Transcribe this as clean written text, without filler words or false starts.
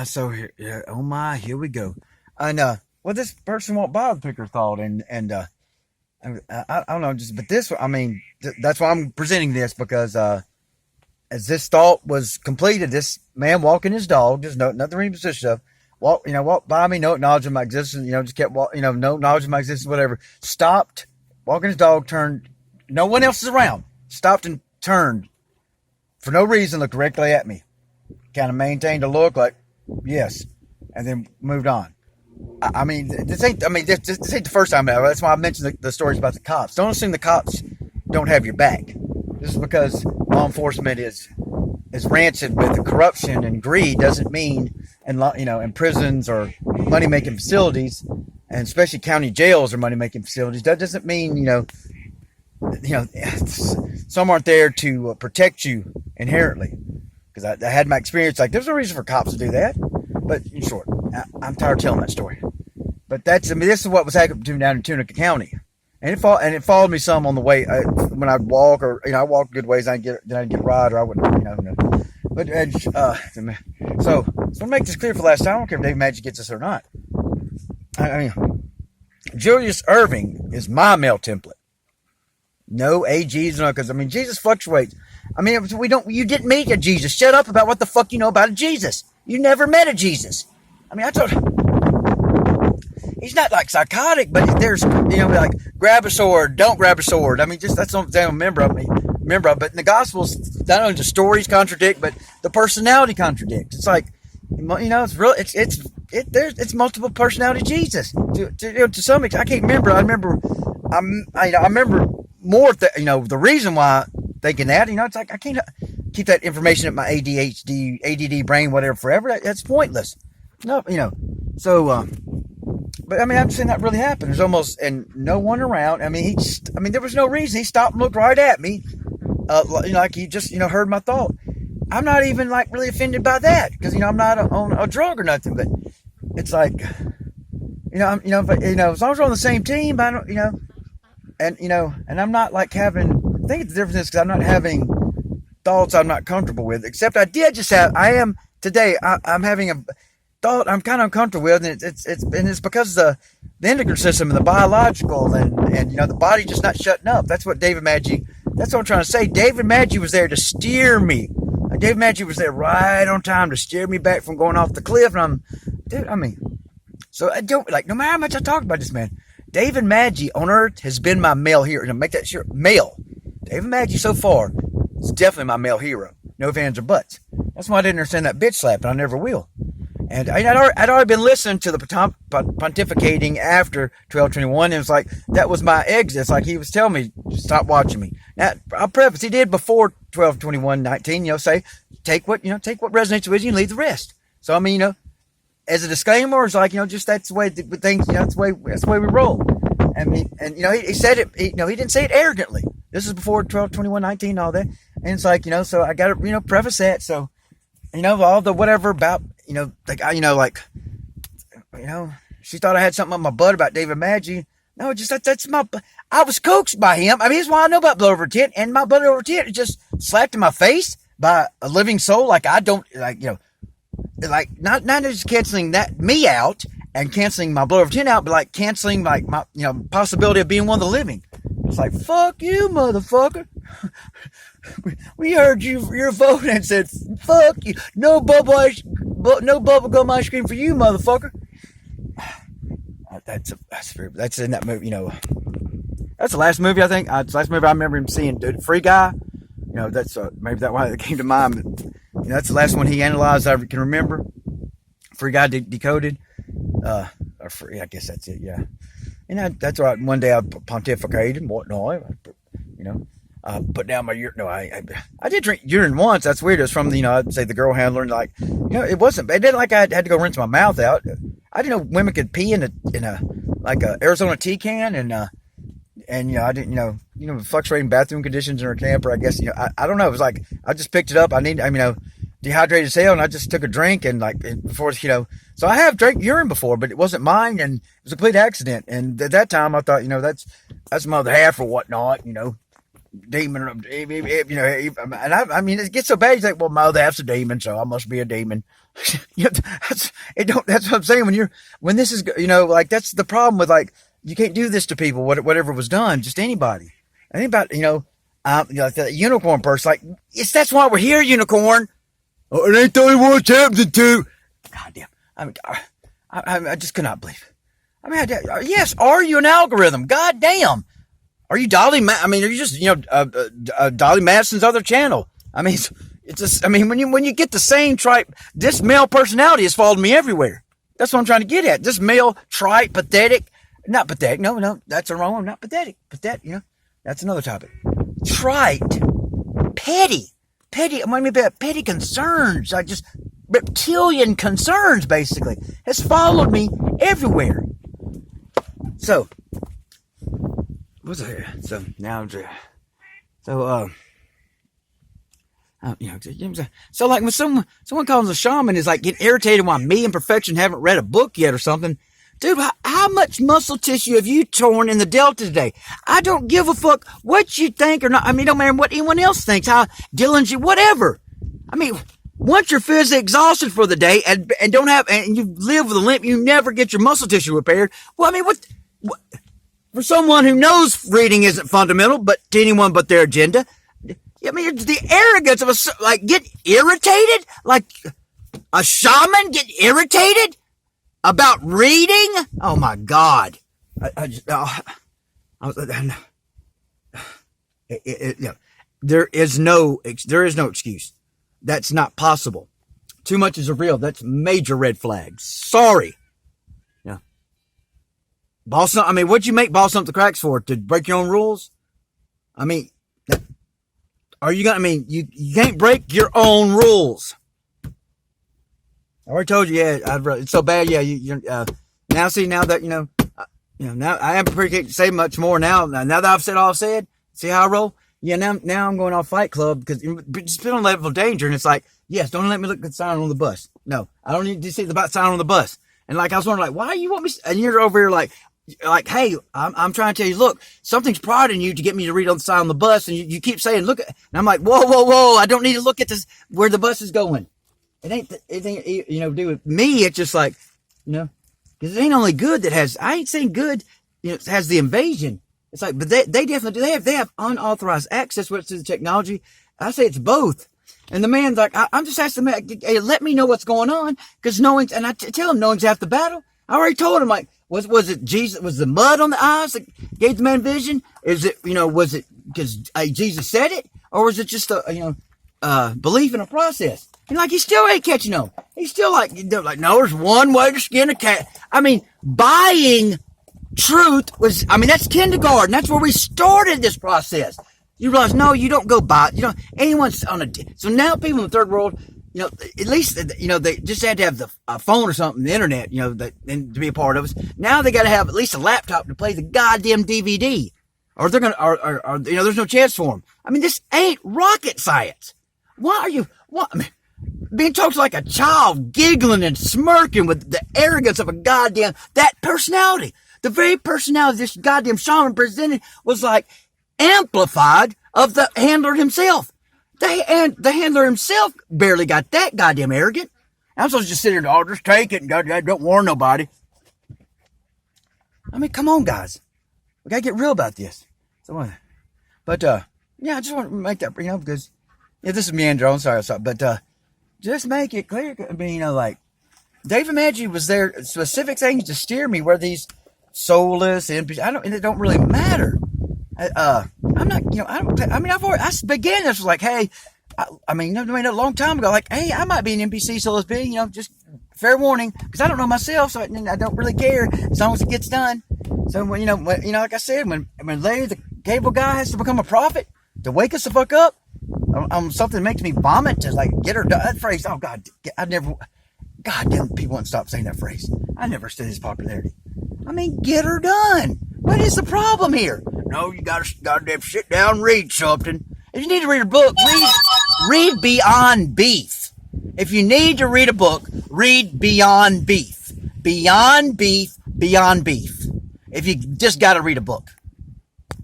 So here, yeah, oh my, here we go. And well, this person walked by with a picker thought, and I don't know, just but this, I mean, that's why I'm presenting this because as this thought was completed, this man walking his dog, just nothing really position of, walked by me, no knowledge of my existence, just kept walking, no knowledge of my existence, whatever. Stopped, walking his dog, turned, no one else is around. Stopped and turned for no reason, looked directly at me. Kind of maintained a look like, yes, and then moved on. I mean, this ain't the first time ever. That's why I mentioned the stories about the cops. Don't assume the cops don't have your back. Just because law enforcement is rancid with the corruption and greed doesn't mean, in prisons or money making facilities, and especially county jails or money making facilities, that doesn't mean some aren't there to protect you inherently. Because I had my experience, like, there's no reason for cops to do that. But in short, I'm tired of telling that story. But this is what was happening to me down in Tunica County. And it followed me some on the way when I'd walk, or I walked good ways. I'd get a ride, or I wouldn't, But so to make this clear for last time, I don't care if David Madgy gets this or not. I mean, Julius Erving is my male template. No AGs, no, because Jesus fluctuates. You didn't meet a Jesus. Shut up about what the fuck you know about a Jesus. You never met a Jesus. I told he's not like psychotic, but there's, like, grab a sword, don't grab a sword. Just that's something I'm a member of. But in the Gospels, not only the stories contradict, but the personality contradicts. It's like, it's real. It's multiple personality Jesus. To some extent, I can't remember. I remember more. The reason why thinking that, it's like I can't keep that information in my ADHD, ADD brain, whatever, forever. That's pointless. No, So, but I've seen that really happen. There's almost and no one around. There was no reason. He stopped and looked right at me, like he just heard my thought. I'm not even like really offended by that because I'm not on a drug or nothing. But it's like, as long as we're on the same team, I don't, and I'm not like having. I think the difference is because I'm not having thoughts I'm not comfortable with. Except I did just have. I am today. I'm having a thought I'm kind of uncomfortable with, and it's because the endocrine system and the biological and the body just not shutting up. That's what David Madgy. That's what I'm trying to say. David Madgy was there to steer me. David Madgy was there right on time to steer me back from going off the cliff. And so I don't like. No matter how much I talk about this man, David Madgy on Earth has been my male hero. And make that sure, male. David Madgy so far is definitely my male hero. No fans or buts. That's why I didn't understand that bitch slap, and I never will. And I'd already been listening to the pontificating after 12:21. And it was like, that was my exit. It's like he was telling me, stop watching me. Now, I'll preface, he did before 12:21:19, say, take what resonates with you and leave the rest. So, as a disclaimer, it's like, just that's the way things, that's the way we roll. He said it, he didn't say it arrogantly. This is before 12:21:19 and all that. And it's like, so I got to, preface that. So, all the whatever about, she thought I had something on my butt about David Madgy. No, just I was coaxed by him. Here's why I know about blood over tit, and my blood over tit is just slapped in my face by a living soul. Like I don't, not just canceling me out and canceling my blood over tit out, but like canceling my possibility of being one of the living. It's like, fuck you, motherfucker. We heard your vote and said, fuck you. No bubble gum ice cream for you, motherfucker. That's in that movie, That's the last movie, I think. It's the last movie I remember him seeing. Dude, Free Guy. That's maybe that one that came to mind. But, that's the last one he analyzed I can remember. Free Guy Decoded. Or Free, I guess that's it, yeah. And that's right. One day I pontificated and whatnot. Put down my urine. No, I did drink urine once. That's weird. It was from I'd say the girl handler, and like, it wasn't. It didn't like I had to go rinse my mouth out. I didn't know women could pee in a Arizona tea can, and I didn't fluctuating bathroom conditions in her camper. I guess I don't know. It was like I just picked it up. Dehydrated as hell, and I just took a drink and before so I have drank urine before, but it wasn't mine, and it was a complete accident. And at that time I thought that's my other half or whatnot, demon, you know, and I mean, it gets so bad. He's like, well, my that's a demon, so I must be a demon. You know, that's what I'm saying. When this is, you know, like that's the problem with like, you can't do this to people, whatever was done, just anybody, you know, like the unicorn person, like, that's why we're here, unicorn. Oh, it ain't the only one it's happening to. God damn. I mean, I just could not believe it. I mean, yes, are you an algorithm? God damn. Are you Dolly? I mean, are you just, you know, Dolly Madison's other channel? I mean, it's just, I mean, when you get the same tripe, this male personality has followed me everywhere. That's what I'm trying to get at. This male, trite, pathetic, not pathetic. No, that's the wrong one. Not pathetic. Pathetic, you know, that's another topic. Trite, petty, I mean, petty concerns, like just reptilian concerns, basically, has followed me everywhere. So, what's here? So now, you know, so like when someone calls a shaman is like getting irritated why me and Perfection haven't read a book yet or something. Dude, how much muscle tissue have you torn in the Delta today? I don't give a fuck what you think or not. I mean, don't matter what anyone else thinks. How Dylan's, whatever. I mean, once you're physically exhausted for the day and don't have, and you live with a limp, you never get your muscle tissue repaired. Well, I mean, what for someone who knows reading isn't fundamental, but to anyone but their agenda, I mean, the arrogance of like, get irritated? Like, a shaman get irritated about reading? Oh my God. There is no excuse. That's not possible. Too much is real. That's major red flags. Sorry. Yeah. I mean, what'd you make Boss Up the Cracks for? To break your own rules? I mean, are you gonna, I mean, you can't break your own rules. I already told you, yeah, it's so bad, yeah, now that, you know, now I am pretty to say much more now that I've said all I've said, see how I roll? Yeah, now I'm going off Fight Club because it's been on level of danger, and it's like, yes, don't let me look at the sign on the bus. No, I don't need to see the sign on the bus. And like, I was wondering, like, why you want me, and you're over here like, hey, I'm trying to tell you, look, something's prodding you to get me to read on the sign on the bus, and you keep saying, look, and I'm like, whoa, I don't need to look at this, where the bus is going. It ain't, you know, do with me. It's just like, you know, because it ain't only good I ain't saying good, you know, has the invasion. It's like, but they definitely do. They have unauthorized access to the technology. I say it's both. And the man's like, I'm just asking the man, hey, let me know what's going on. Cause and I tell him knowing's half the battle. I already told him, like, was it Jesus, was the mud on the eyes that gave the man vision? Is it, you know, was it because Jesus said it? Or was it just belief in a process? And like, he still ain't catching on. He's still like, no, there's one way to skin a cat. I mean, buying truth that's kindergarten. That's where we started this process. You realize, no, you don't go buy, you know, anyone's so now people in the third world, you know, at least, you know, they just had to have the phone or something, the internet, you know, and to be a part of us. Now they got to have at least a laptop to play the goddamn DVD. Or they're going to, or, you know, there's no chance for them. I mean, this ain't rocket science. Why are you, I mean, being talked like a child, giggling and smirking with the arrogance of that personality. The very personality this goddamn shaman presented was like amplified of the handler himself. The handler himself barely got that goddamn arrogant. I'm supposed to just sit here and, just take it and goddamn, don't warn nobody. I mean, come on, guys. We gotta get real about this. So, but, yeah, I just want to make that, you know, because, yeah, this is meander on, sorry, but, just make it clear. I mean, you know, like, David Madgy was there, specific things to steer me where these soulless NPCs, it don't really matter. I'm not, you know, I began this was like, hey, I mean, a long time ago, like, hey, I might be an NPC soulless being, you know, just fair warning, because I don't know myself, so I don't really care as long as it gets done. So, when, you know, like I said, when Larry, the cable guy, has to become a prophet to wake us the fuck up, something that makes me vomit to like get her done. That phrase, oh God, goddamn, people won't stop saying that phrase. I never understood his popularity. I mean, get her done. What is the problem here? No, you gotta goddamn sit down and read something. If you need to read a book, read Beyond Beef. If you need to read a book, read Beyond Beef. Beyond Beef, Beyond Beef. If you just gotta read a book.